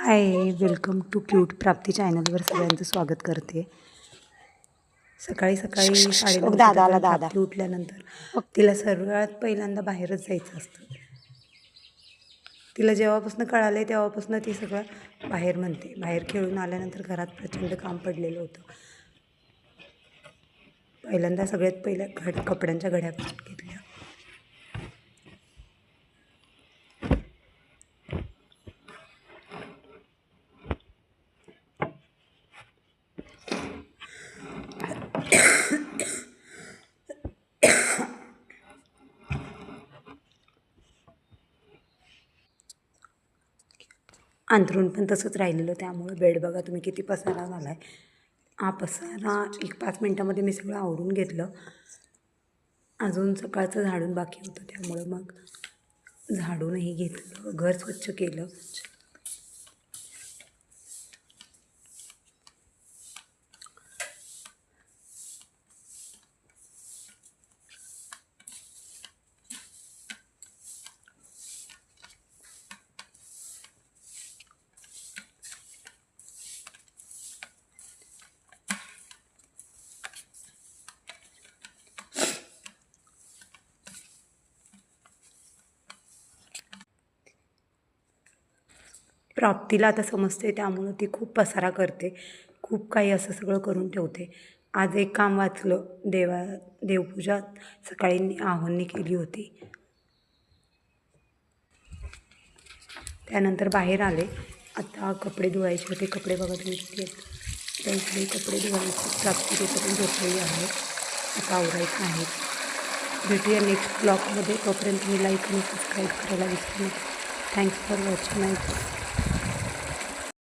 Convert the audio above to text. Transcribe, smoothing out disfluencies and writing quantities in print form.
High, welcome to cute प्राप्ती चॅनलवर सगळ्यांचं स्वागत करते. सकाळी सकाळी 9:30 दादा आला, दरम्यान दादा. प्राप्ती उठल्यानंतर तिला सर्वात पहिल्यांदा बाहेरच जायचं असतं. तिला जेव्हापासून कळालं आहे तेव्हापासून ती सगळं बाहेर म्हणते. बाहेर खेळून आल्यानंतर घरात प्रचंड काम पडलेलं होतं. पहिल्यांदा सगळ्यात पहिल्या कपड्यांच्या घड्या करून घेतल्या. अंथरूण पण तसंच राहिलेलं, त्यामुळे बेड बघा तुम्ही किती पसारा झाला आहे. हा पसारा 1-5 मिनटामध्ये मी सगळं आवरून घेतलं. अजून सकाळचं झाडून बाकी होतं, त्यामुळं मग झाडूनही घेतलं, घर स्वच्छ केलं. प्राप्तीला आता समजते, त्यामुळं ती खूप पसारा करते, खूप काही असं सगळं करून ठेवते. आज एक काम वाचलं, देवपूजा सकाळी आहोंनी केली होती. त्यानंतर बाहेर आले. आता कपडे धुवायचे होते. कपडे बघा तुम्ही किती आहेत. त्या इकडे कपडे धुवायचे. प्राप्ती तिथं पण झोपलेली आहे. आता आवरायचं आहे. भेटूया नेक्स्ट ब्लॉगमध्ये. तोपर्यंत तुम्ही लाईक आणि सबस्क्राईब करायला विसरू नका. Thanks for watching my